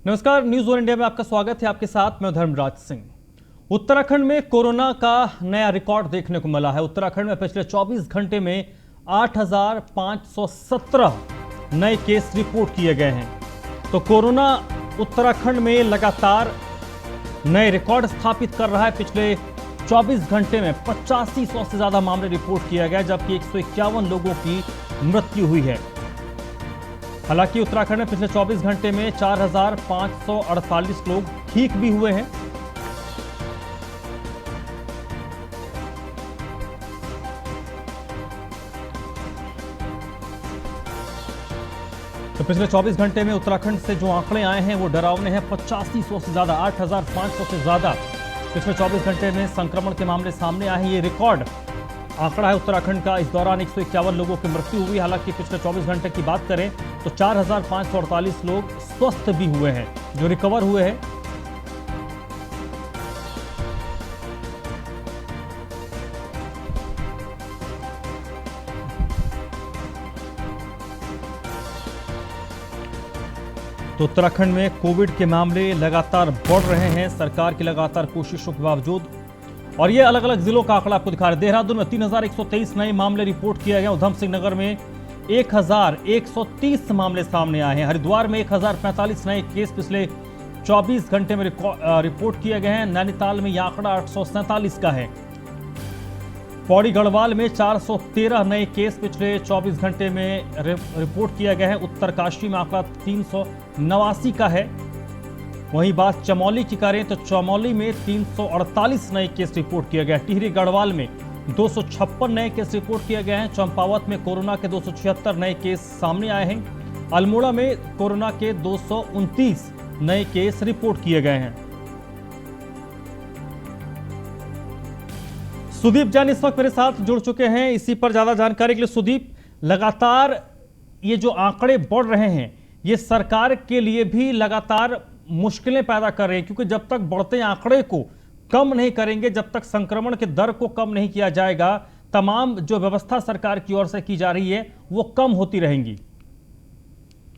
नमस्कार, news one India में आपका स्वागत है। आपके साथ मैं धर्मराज सिंह। उत्तराखंड में कोरोना का नया रिकॉर्ड देखने को मिला है। उत्तराखंड में पिछले 24 घंटे में 8,517 नए केस रिपोर्ट किए गए हैं। तो कोरोना उत्तराखंड में लगातार नए रिकॉर्ड स्थापित कर रहा है। पिछले 24 घंटे में 8500 से ज्यादा मामले रिपोर्ट किया गया, जबकि 151 लोगों की मृत्यु हुई है। हालांकि उत्तराखंड में पिछले 24 घंटे में 4,548 लोग ठीक भी हुए हैं। तो पिछले 24 घंटे में उत्तराखंड से जो आंकड़े आए हैं वो डरावने हैं। 8500 से ज्यादा, 8,500 से ज्यादा पिछले 24 घंटे में संक्रमण के मामले सामने आए हैं। ये रिकॉर्ड आंकड़ा है उत्तराखंड का। इस दौरान 151 लोगों की मृत्यु हुई। हालांकि पिछले 24 घंटे की बात करें तो 4,548 लोग स्वस्थ भी हुए हैं, जो रिकवर हुए हैं। तो उत्तराखंड में कोविड के मामले लगातार बढ़ रहे हैं, सरकार की लगातार कोशिशों के बावजूद। और ये अलग अलग जिलों का आंकड़ा आपको दिखा रहे हैं। देहरादून में 3,123 नए मामले रिपोर्ट किए गए। उधम सिंह नगर में 1,130 मामले सामने आए हैं। हरिद्वार में 1,045 नए केस पिछले 24 घंटे में रिपोर्ट किए गए हैं। नैनीताल में यह आंकड़ा 847 का है। पौड़ी गढ़वाल में 413 नए केस पिछले 24 घंटे में रिपोर्ट किए गए हैं। उत्तरकाशी में आंकड़ा 389 का है। वहीं बात चमोली की करें तो चमोली में 348 नए केस रिपोर्ट किए गए। टिहरी गढ़वाल में 256 नए केस रिपोर्ट किए गए हैं। चंपावत में कोरोना के 276 नए केस सामने आए हैं। अल्मोड़ा में कोरोना के 229 नए केस रिपोर्ट किए गए हैं। सुदीप जैन इस वक्त मेरे साथ जुड़ चुके हैं इसी पर ज्यादा जानकारी के लिए। सुदीप, लगातार ये जो आंकड़े बढ़ रहे हैं ये सरकार के लिए भी लगातार मुश्किलें पैदा कर रहे हैं, क्योंकि जब तक बढ़ते आंकड़े को कम नहीं करेंगे, जब तक संक्रमण के दर को कम नहीं किया जाएगा, तमाम जो व्यवस्था सरकार की ओर से की जा रही है वो कम होती रहेंगी।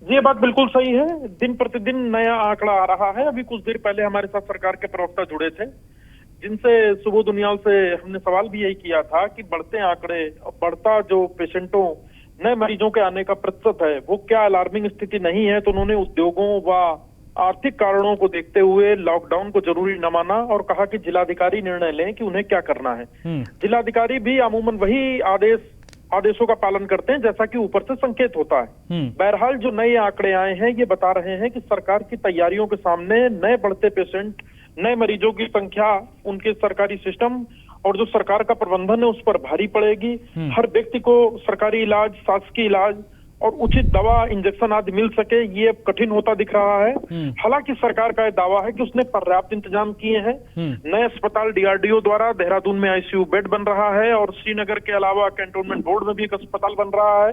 ये बात बिल्कुल सही है। दिन प्रतिदिन नया आंकड़ा आ रहा है। अभी कुछ देर पहले हमारे साथ सरकार के प्रवक्ता जुड़े थे, जिनसे सुबह दुनिया से हमने सवाल भी यही किया था कि बढ़ते आंकड़े, बढ़ता जो पेशेंटों, नए मरीजों के आने का प्रतिशत है वो क्या अलार्मिंग स्थिति नहीं है। तो उन्होंने उद्योगों व आर्थिक कारणों को देखते हुए लॉकडाउन को जरूरी न माना और कहा कि जिलाधिकारी निर्णय लें कि उन्हें क्या करना है। जिलाधिकारी भी अमूमन वही आदेशों का पालन करते हैं जैसा कि ऊपर से संकेत होता है। बहरहाल जो नए आंकड़े आए हैं ये बता रहे हैं कि सरकार की तैयारियों के सामने नए बढ़ते पेशेंट, नए मरीजों की संख्या, उनके सरकारी सिस्टम और जो सरकार का प्रबंधन है उस पर भारी पड़ेगी। हर व्यक्ति को सरकारी इलाज, शासकीय इलाज और उचित दवा, इंजेक्शन आदि मिल सके, ये कठिन होता दिख रहा है। हालांकि सरकार का यह दावा है कि उसने पर्याप्त इंतजाम किए हैं। नए अस्पताल डीआरडीओ द्वारा देहरादून में आईसीयू बेड बन रहा है और श्रीनगर के अलावा कैंटोनमेंट बोर्ड में भी एक अस्पताल बन रहा है।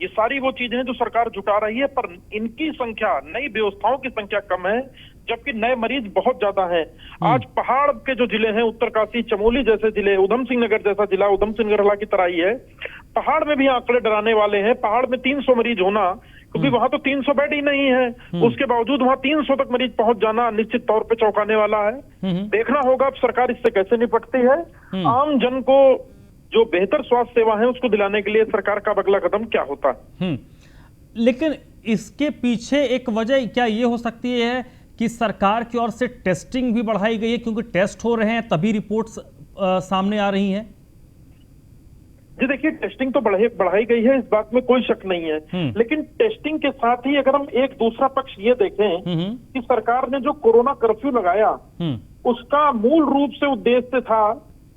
ये सारी वो चीजें हैं जो सरकार जुटा रही है, पर इनकी संख्या, नई व्यवस्थाओं की संख्या कम है, जबकि नए मरीज बहुत ज्यादा हैं। आज पहाड़ के जो जिले हैं, उत्तरकाशी, चमोली जैसे जिले, उधम सिंह नगर जैसा जिला, उधम सिंह नगर की तरह ही है, पहाड़ में भी आंकड़े डराने वाले हैं। पहाड़ में 300 मरीज होना, क्योंकि वहां तो 300 बेड ही नहीं है, उसके बावजूद वहां 300 तक मरीज पहुंच जाना निश्चित तौर पे चौंकाने वाला है। देखना होगा अब सरकार इससे कैसे निपटती है। आम जन को जो बेहतर स्वास्थ्य सेवा है उसको दिलाने के लिए सरकार का अगला कदम क्या होता है। लेकिन इसके पीछे एक वजह क्या ये हो सकती है कि सरकार की ओर से टेस्टिंग भी बढ़ाई गई है, क्योंकि टेस्ट हो रहे हैं तभी रिपोर्ट्स सामने आ रही हैं? जी देखिए, टेस्टिंग तो बढ़ाई गई है, इस बात में कोई शक नहीं है। लेकिन टेस्टिंग के साथ ही अगर हम एक दूसरा पक्ष ये देखें कि सरकार ने जो कोरोना कर्फ्यू लगाया उसका मूल रूप से उद्देश्य था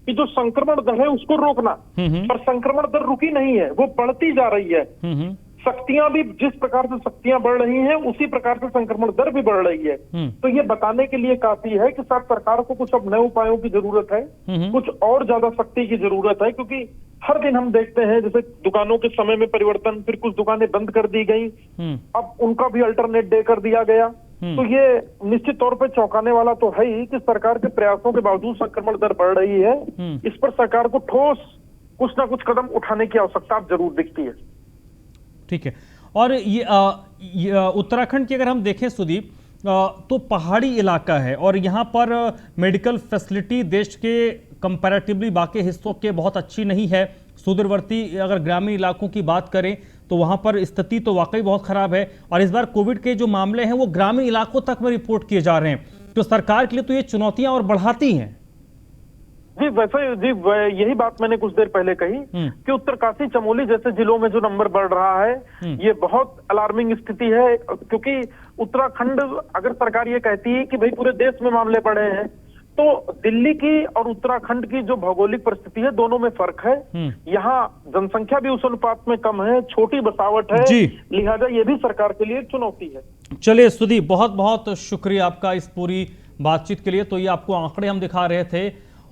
कि जो संक्रमण दर है उसको रोकना, पर संक्रमण दर रुकी नहीं है, वो बढ़ती जा रही है। सख्तियां भी जिस प्रकार से सख्तियां बढ़ रही हैं उसी प्रकार से संक्रमण दर भी बढ़ रही है। तो ये बताने के लिए काफी है कि शायद सरकार को कुछ अब नए उपायों की जरूरत है, कुछ और ज्यादा सख्ती की जरूरत है, क्योंकि हर दिन हम देखते हैं जैसे दुकानों के समय में परिवर्तन, फिर कुछ दुकानें बंद कर दी गई, अब उनका भी अल्टरनेट डे कर दिया गया। तो ये निश्चित तौर पर चौंकाने वाला तो है ही कि सरकार के प्रयासों के बावजूद संक्रमण दर बढ़ रही है। इस पर सरकार को ठोस कुछ ना कुछ कदम उठाने की आवश्यकता जरूर दिखती है। ठीक है। और ये उत्तराखंड की अगर हम देखें सुदीप, तो पहाड़ी इलाका है और यहाँ पर मेडिकल फैसिलिटी देश के कंपैरेटिवली बाकी हिस्सों के बहुत अच्छी नहीं है। सुदूरवर्ती अगर ग्रामीण इलाकों की बात करें तो वहाँ पर स्थिति तो वाकई बहुत खराब है और इस बार कोविड के जो मामले हैं वो ग्रामीण इलाकों तक में रिपोर्ट किए जा रहे हैं, तो सरकार के लिए तो ये चुनौतियां और बढ़ाती हैं। जी वैसे जी यही बात मैंने कुछ देर पहले कही कि उत्तरकाशी चमोली जैसे जिलों में जो नंबर बढ़ रहा है ये बहुत अलार्मिंग स्थिति है, क्योंकि उत्तराखंड अगर सरकार ये कहती है कि भाई पूरे देश में मामले बढ़े हैं तो दिल्ली की और उत्तराखंड की जो भौगोलिक परिस्थिति है दोनों में फर्क है। यहाँ जनसंख्या भी उस अनुपात में कम है, छोटी बसावट है, लिहाजा ये भी सरकार के लिए एक चुनौती है। चलिए सुदीप, बहुत बहुत शुक्रिया आपका इस पूरी बातचीत के लिए। तो ये आपको आंकड़े हम दिखा रहे थे,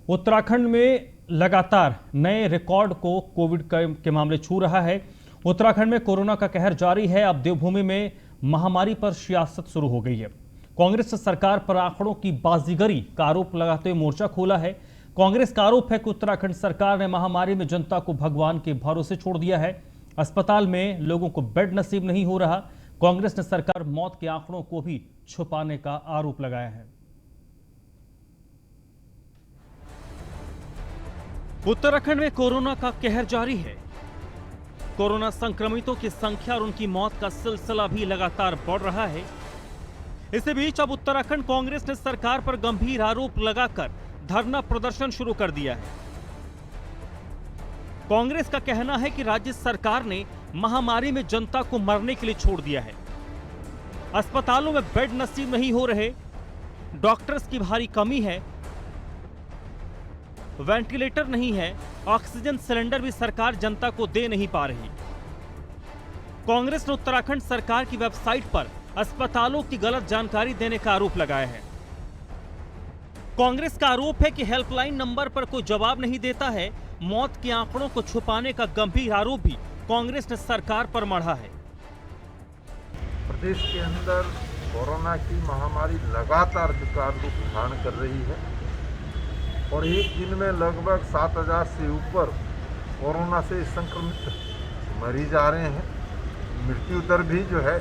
उत्तराखंड में लगातार नए रिकॉर्ड को कोविड के मामले छू रहा है। उत्तराखंड में कोरोना का कहर जारी है। अब देवभूमि में महामारी पर सियासत शुरू हो गई है। कांग्रेस सरकार पर आंकड़ों की बाजीगरी का आरोप लगाते हुए मोर्चा खोला है। कांग्रेस का आरोप है कि उत्तराखंड सरकार ने महामारी में जनता को भगवान के भरोसे छोड़ दिया है। अस्पताल में लोगों को बेड नसीब नहीं हो रहा। कांग्रेस ने सरकार मौत के आंकड़ों को भी छुपाने का आरोप लगाया है। उत्तराखंड में कोरोना का कहर जारी है। कोरोना संक्रमितों की संख्या और उनकी मौत का सिलसिला भी लगातार बढ़ रहा है। इसी बीच अब उत्तराखंड कांग्रेस ने सरकार पर गंभीर आरोप लगाकर धरना प्रदर्शन शुरू कर दिया है। कांग्रेस का कहना है कि राज्य सरकार ने महामारी में जनता को मरने के लिए छोड़ दिया है। अस्पतालों में बेड नसीब नहीं हो रहे, डॉक्टर्स की भारी कमी है, वेंटिलेटर नहीं है, ऑक्सीजन सिलेंडर भी सरकार जनता को दे नहीं पा रही। कांग्रेस ने उत्तराखंड सरकार की वेबसाइट पर अस्पतालों की गलत जानकारी देने का आरोप लगाया है। कांग्रेस का आरोप है कि हेल्पलाइन नंबर पर कोई जवाब नहीं देता है। मौत के आंकड़ों को छुपाने का गंभीर आरोप भी कांग्रेस ने सरकार पर मढ़ा है। प्रदेश के अंदर कोरोना की महामारी लगातार विकराल रूप धारण कर रही है और एक दिन में लगभग 7,000 से ऊपर कोरोना से संक्रमित मरीज आ रहे हैं। मृत्यु दर भी जो है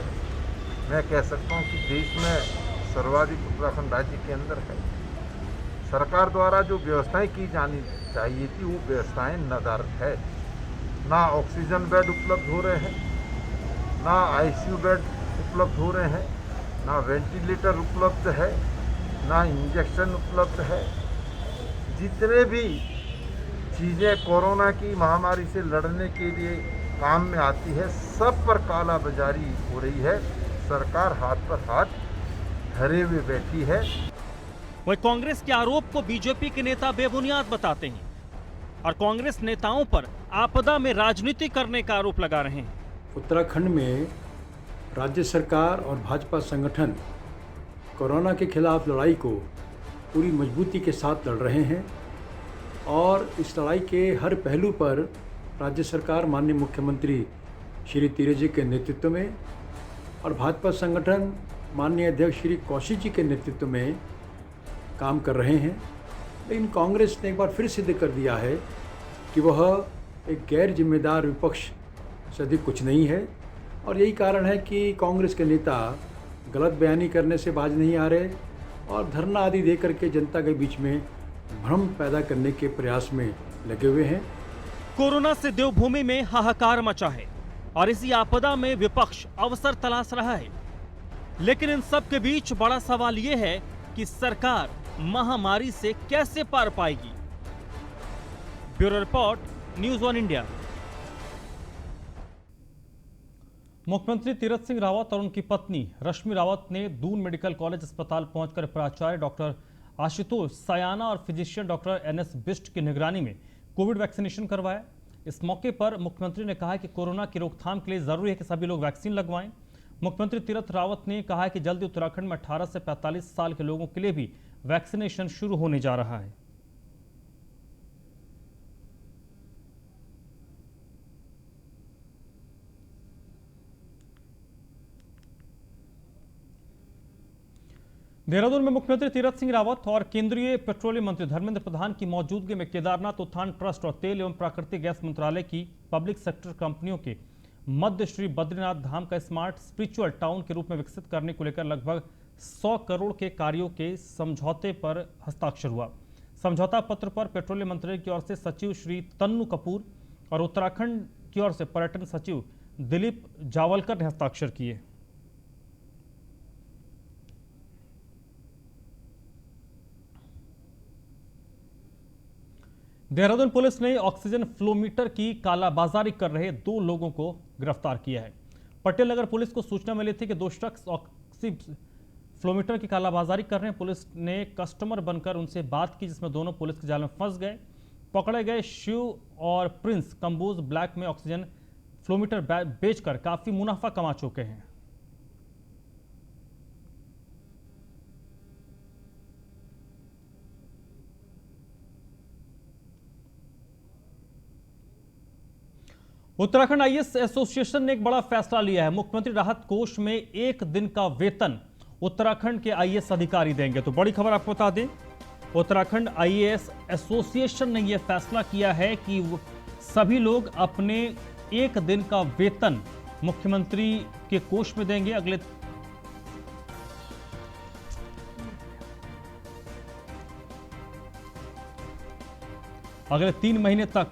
मैं कह सकता हूं कि देश में सर्वाधिक उत्तराखंड राज्य के अंदर है। सरकार द्वारा जो व्यवस्थाएं की जानी चाहिए थी वो व्यवस्थाएं नदारद है। ना ऑक्सीजन बेड उपलब्ध हो रहे हैं, ना आईसीयू बेड उपलब्ध हो रहे हैं, ना वेंटिलेटर उपलब्ध है, ना इंजेक्शन उपलब्ध है। जितने भी चीज़ें कोरोना की महामारी से लड़ने के लिए काम में आती है सब पर कालाबाजारी हो रही है। सरकार हाथ पर हाथ धरे हुए बैठी है। वही कांग्रेस के आरोप को बीजेपी के नेता बेबुनियाद बताते हैं और कांग्रेस नेताओं पर आपदा में राजनीति करने का आरोप लगा रहे हैं। उत्तराखंड में राज्य सरकार और भाजपा संगठन कोरोना के खिलाफ लड़ाई को पूरी मजबूती के साथ लड़ रहे हैं और इस लड़ाई के हर पहलू पर राज्य सरकार माननीय मुख्यमंत्री श्री तीरथ जी के नेतृत्व में और भाजपा संगठन माननीय अध्यक्ष श्री कौशिक जी के नेतृत्व में काम कर रहे हैं। लेकिन कांग्रेस ने एक बार फिर सिद्ध कर दिया है कि वह एक गैर जिम्मेदार विपक्ष से अधिक कुछ नहीं है और यही कारण है कि कांग्रेस के नेता गलत बयानी करने से बाज नहीं आ रहे और धरना आदि दे करके जनता के बीच में भ्रम पैदा करने के प्रयास में लगे हुए हैं। कोरोना से देवभूमि में हाहाकार मचा है और इसी आपदा में विपक्ष अवसर तलाश रहा है। लेकिन इन सब के बीच बड़ा सवाल यह है कि सरकार महामारी से कैसे पार पाएगी। Bureau report, news 1 India. मुख्यमंत्री तीरथ सिंह रावत और उनकी पत्नी रश्मि रावत ने दून मेडिकल कॉलेज अस्पताल पहुंचकर प्राचार्य डॉक्टर आशुतोष सयाना और फिजिशियन डॉक्टर NS बिष्ट की निगरानी में कोविड वैक्सीनेशन करवाया। इस मौके पर मुख्यमंत्री ने कहा कि कोरोना की रोकथाम के लिए जरूरी है कि सभी लोग वैक्सीन लगवाएं। मुख्यमंत्री तीरथ रावत ने कहा कि जल्दी उत्तराखंड में 18 से 45 साल के लोगों के लिए भी वैक्सीनेशन शुरू होने जा रहा है। देहरादून में मुख्यमंत्री तीरथ सिंह रावत और केंद्रीय पेट्रोलियम मंत्री धर्मेंद्र प्रधान की मौजूदगी में केदारनाथ उत्थान ट्रस्ट और तेल एवं प्राकृतिक गैस मंत्रालय की पब्लिक सेक्टर कंपनियों के मध्य श्री बद्रीनाथ धाम का स्मार्ट स्पिरिचुअल टाउन के रूप में विकसित करने को लेकर लगभग 100 करोड़ के कार्यों के समझौते पर हस्ताक्षर हुआ। समझौता पत्र पर पेट्रोलियम मंत्रालय की ओर से सचिव श्री तन्नू कपूर और उत्तराखंड की ओर से पर्यटन सचिव दिलीप जावलकर ने हस्ताक्षर किए। देहरादून पुलिस ने ऑक्सीजन फ्लोमीटर की कालाबाजारी कर रहे 2 लोगों को गिरफ्तार किया है। पटेल नगर पुलिस को सूचना मिली थी कि 2 शख्स ऑक्सीजन फ्लोमीटर की कालाबाजारी कर रहे हैं। पुलिस ने कस्टमर बनकर उनसे बात की, जिसमें दोनों पुलिस के जाल में फंस गए। पकड़े गए शिव और प्रिंस कंबोज ब्लैक में ऑक्सीजन फ्लोमीटर बेचकर काफी मुनाफा कमा चुके हैं। उत्तराखंड आईएएस एसोसिएशन ने एक बड़ा फैसला लिया है। मुख्यमंत्री राहत कोष में 1 दिन का वेतन उत्तराखंड के आईएएस अधिकारी देंगे। तो बड़ी खबर आपको बता दें, उत्तराखंड आईएएस एसोसिएशन ने यह फैसला किया है कि सभी लोग अपने 1 दिन का वेतन मुख्यमंत्री के कोष में देंगे। अगले 3 महीने तक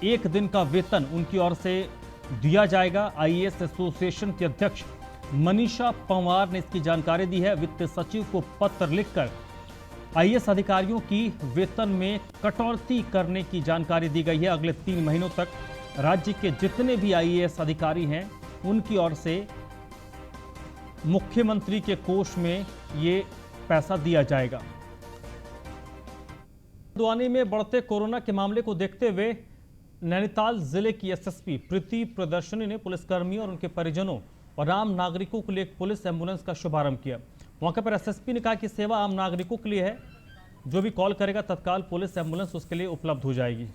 1 दिन का वेतन उनकी ओर से दिया जाएगा। आईएएस एसोसिएशन के अध्यक्ष मनीषा पंवार ने इसकी जानकारी दी है। वित्त सचिव को पत्र लिखकर आईएएस अधिकारियों की वेतन में कटौती करने की जानकारी दी गई है। अगले 3 महीनों तक राज्य के जितने भी आईएएस अधिकारी हैं उनकी ओर से मुख्यमंत्री के कोष में ये पैसा दिया जाएगा। हल्द्वानी में बढ़ते कोरोना के मामले को देखते हुए नैनीताल जिले की एसएसपी प्रीति प्रदर्शनी ने पुलिसकर्मियों और उनके परिजनों और आम नागरिकों के लिए एक पुलिस एम्बुलेंस का शुभारंभ किया। मौके पर एसएसपी ने कहा कि सेवा आम नागरिकों के लिए है, जो भी कॉल करेगा तत्काल पुलिस एम्बुलेंस उसके लिए उपलब्ध हो जाएगी।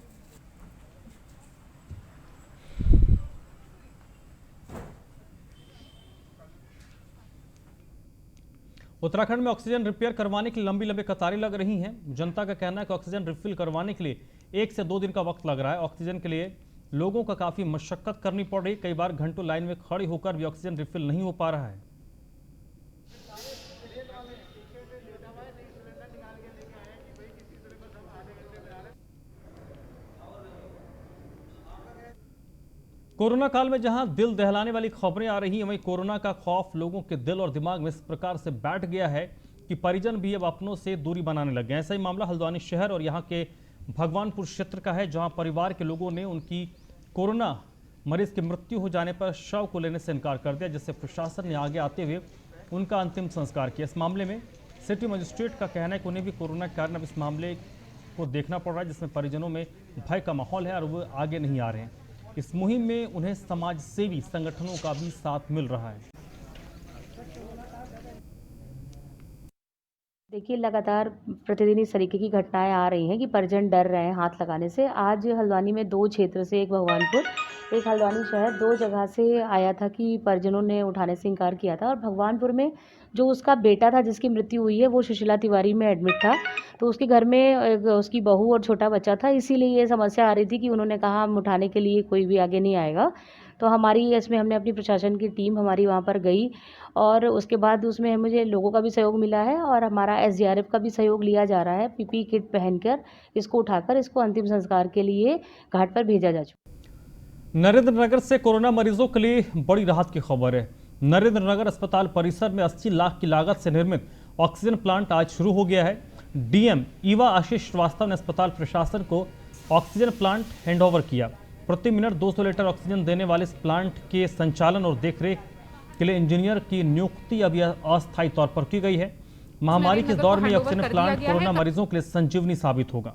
उत्तराखंड में ऑक्सीजन रिपेयर करवाने के लिए लंबी लंबी कतारें लग रही हैं। जनता का कहना है कि ऑक्सीजन रिफिल करवाने के लिए 1 से 2 दिन का वक्त लग रहा है। ऑक्सीजन के लिए लोगों को काफी मशक्कत करनी पड़ रही है। कई बार घंटों लाइन में खड़े होकर भी ऑक्सीजन रिफिल नहीं हो पा रहा है। कोरोना काल में जहां दिल दहलाने वाली खबरें आ रही हैं, वहीं कोरोना का खौफ लोगों के दिल और दिमाग में इस प्रकार से बैठ गया है कि परिजन भी अब अपनों से दूरी बनाने लग गए। ऐसा ही मामला हल्द्वानी शहर और यहां के भगवानपुर क्षेत्र का है, जहां परिवार के लोगों ने उनकी कोरोना मरीज की मृत्यु हो जाने पर शव को लेने से इनकार कर दिया, जिससे प्रशासन ने आगे आते हुए उनका अंतिम संस्कार किया। इस मामले में सिटी मजिस्ट्रेट का कहना है कि उन्हें भी कोरोना के कारण अब इस मामले को देखना पड़ रहा है, जिसमें परिजनों में भय का माहौल है और वो आगे नहीं आ रहे हैं। इस मुहिम में उन्हें समाज सेवी संगठनों का भी साथ मिल रहा है। देखिए, लगातार प्रतिदिन इस तरीके की घटनाएं आ रही हैं कि परिजन डर रहे हैं हाथ लगाने से। आज हल्द्वानी में 2 क्षेत्र से, एक भगवानपुर, एक हल्द्वानी शहर, 2 जगह से आया था कि परिजनों ने उठाने से इनकार किया था। और भगवानपुर में जो उसका बेटा था जिसकी मृत्यु हुई है, वो सुशीला तिवारी में एडमिट था, तो उसके घर में उसकी बहू और छोटा बच्चा था। इसीलिए ये समस्या आ रही थी कि उन्होंने कहा हम उठाने के लिए कोई भी आगे नहीं आएगा। तो हमारी इसमें हमने अपनी प्रशासन की टीम हमारी वहाँ पर गई और उसके बाद उसमें मुझे लोगों का भी सहयोग मिला है और हमारा एसडीआरएफ का भी सहयोग लिया जा रहा है। पीपी किट पहनकर इसको उठाकर इसको अंतिम संस्कार के लिए घाट पर भेजा जा चुका। नरेंद्रनगर से कोरोना मरीजों के लिए बड़ी राहत की खबर है। नरेंद्रनगर अस्पताल परिसर में 80 लाख की लागत से निर्मित ऑक्सीजन प्लांट आज शुरू हो गया है। डीएम ईवा आशीष श्रीवास्तव ने अस्पताल प्रशासन को ऑक्सीजन प्लांट हैंडओवर किया। प्रति मिनट 200 लीटर ऑक्सीजन देने वाले इस प्लांट के संचालन और देखरेख के लिए इंजीनियर की नियुक्ति अभी अस्थायी तौर पर की गई है। महामारी के दौर में ऑक्सीजन प्लांट कोरोना मरीजों के लिए संजीवनी साबित होगा।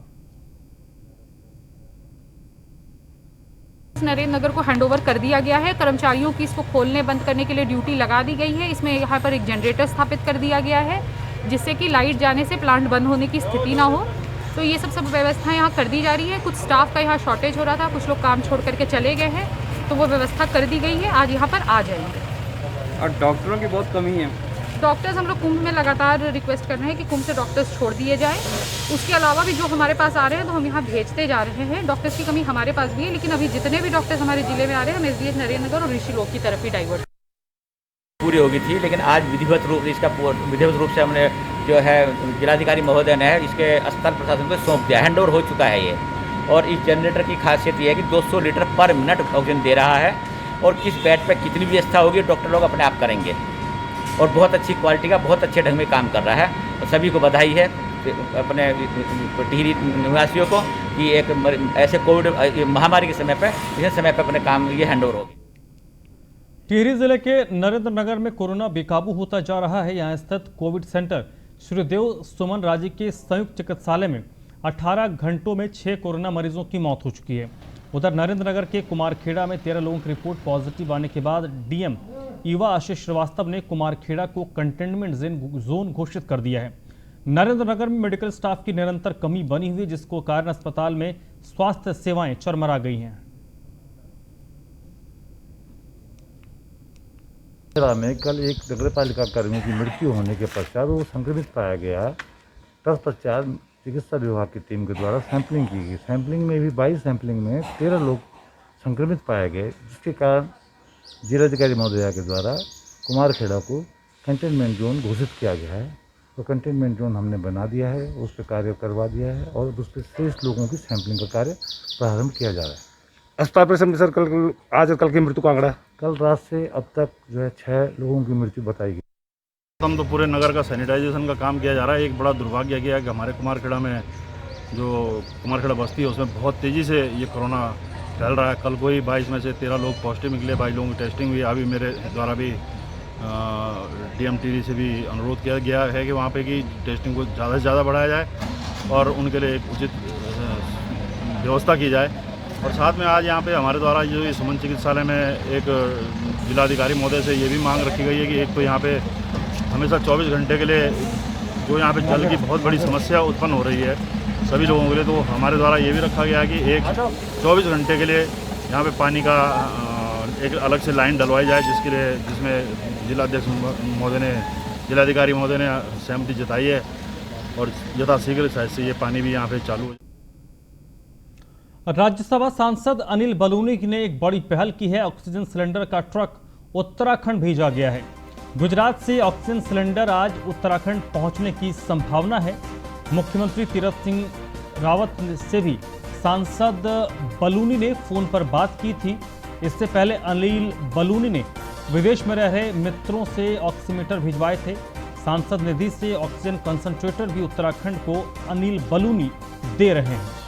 नरेंद्रनगर को हैंडओवर कर दिया गया है। कर्मचारियों की इसको खोलने बंद करने के लिए ड्यूटी लगा दी गई है। इसमें यहाँ पर एक जनरेटर स्थापित कर दिया गया है, जिससे कि लाइट जाने से प्लांट बंद होने की स्थिति ना हो। तो ये सब व्यवस्था यहाँ कर दी जा रही है। कुछ स्टाफ का यहाँ शॉर्टेज हो रहा था, कुछ लोग काम छोड़ करके चले गए हैं, तो वो व्यवस्था कर दी गई है। आज यहाँ पर आ जाएंगे। और डॉक्टरों की बहुत कमी है। डॉक्टर्स हम लोग कुंभ में लगातार रिक्वेस्ट कर रहे हैं कि कुंभ से डॉक्टर्स छोड़ दिए जाएं। उसके अलावा भी जो हमारे पास आ रहे हैं तो हम यहाँ भेजते जा रहे हैं। डॉक्टर्स की कमी हमारे पास भी है, लेकिन अभी जितने भी डॉक्टर्स हमारे जिले में आ रहे हैं हम SDH नरेंद्र नगर और ऋषि लोक की तरफ ही डाइवर्ट पूरी हो गई थी, लेकिन आज विधिवत रूप से हमने जो है जिलाधिकारी महोदय ने इसके अस्पताल प्रशासन को सौंप दिया, हैंड ओवर हो चुका है ये। और इस जनरेटर की खासियत ये है कि 200 लीटर पर मिनट ऑक्सीजन दे रहा है और किस बेड पे कितनी व्यवस्था होगी डॉक्टर लोग अपने आप करेंगे और बहुत अच्छी क्वालिटी का बहुत अच्छे ढंग में काम कर रहा है। और सभी को बधाई है अपने टिहरी निवासियों को कि एक ऐसे कोविड महामारी के समय पर इस समय पर अपने काम ये हैंड ओवर होगी। टिहरी जिले के नरेंद्र नगर में कोरोना बेकाबू होता जा रहा है। यहाँ स्थित कोविड सेंटर श्री देव सुमन राजी के संयुक्त चिकित्सालय में 18 घंटों में 6 कोरोना मरीजों की मौत हो चुकी है। उधर नरेंद्र नगर के कुमारखेड़ा में 13 लोगों की रिपोर्ट पॉजिटिव आने के बाद DM ईवा आशीष श्रीवास्तव ने कुमारखेड़ा को कंटेनमेंट जोन घोषित कर दिया है। नरेंद्र नगर में मेडिकल स्टाफ की निरंतर कमी बनी हुई, जिसको कारण अस्पताल में स्वास्थ्य सेवाएं चरमरा गई हैं। में कल एक नगर पालिका कर्मी की मृत्यु होने के पश्चात वो संक्रमित पाया गया। तत्पश्चात चिकित्सा विभाग की टीम के द्वारा सैंपलिंग की गई। सैंपलिंग में भी 22 सैंपलिंग में 13 लोग संक्रमित पाए गए, जिसके कारण जिलाधिकारी महोदया के द्वारा कुमारखेड़ा को कंटेनमेंट जोन घोषित किया गया है। तो कंटेनमेंट जोन हमने बना दिया है, उस पर कार्य करवा दिया है और उस पर शेष लोगों की सैंपलिंग का कार्य प्रारंभ किया जा रहा है। अस्पताल प्रशासन सर आज और कल की मृत्यु का आंकड़ा कल रात से अब तक जो है 6 लोगों की मृत्यु बताई गई। हम तो पूरे नगर का सैनिटाइजेशन का काम किया जा रहा है। एक बड़ा दुर्भाग्य किया है कि हमारे कुमारखेड़ा में जो कुमारखेड़ा बस्ती है उसमें बहुत तेज़ी से ये कोरोना फैल रहा है। कल को ही 22 में से 13 लोग पॉजिटिव निकले। 22 लोगों की टेस्टिंग हुई। अभी मेरे द्वारा भी DM टिहरी से भी अनुरोध किया गया है कि वहाँ पे की टेस्टिंग को ज़्यादा से ज़्यादा बढ़ाया जाए और उनके लिए एक उचित व्यवस्था की जाए। और साथ में आज यहाँ पे हमारे द्वारा जो सुमन चिकित्सालय में एक जिलाधिकारी महोदय से ये भी मांग रखी गई है कि एक तो यहाँ पे हमेशा 24 घंटे के लिए जो यहाँ पे जल की बहुत बड़ी समस्या उत्पन्न हो रही है सभी लोगों के लिए, तो हमारे द्वारा ये भी रखा गया है कि एक 24 घंटे के लिए यहाँ पे पानी का एक अलग से लाइन डलवाई जाए, जिसमें जिलाधिकारी महोदय ने सहमति जताई है और यथाशीघ्र शायद से ये पानी भी यहाँ पे चालू हो। राज्यसभा सांसद अनिल बलूनी ने एक बड़ी पहल की है। ऑक्सीजन सिलेंडर का ट्रक उत्तराखंड भेजा गया है। गुजरात से ऑक्सीजन सिलेंडर आज उत्तराखंड पहुंचने की संभावना है। मुख्यमंत्री तीरथ सिंह रावत से भी सांसद बलूनी ने फोन पर बात की थी। इससे पहले अनिल बलूनी ने विदेश में रह रहे मित्रों से ऑक्सीमीटर भिजवाए थे। सांसद निधि से ऑक्सीजन कंसंट्रेटर भी उत्तराखंड को अनिल बलूनी दे रहे हैं।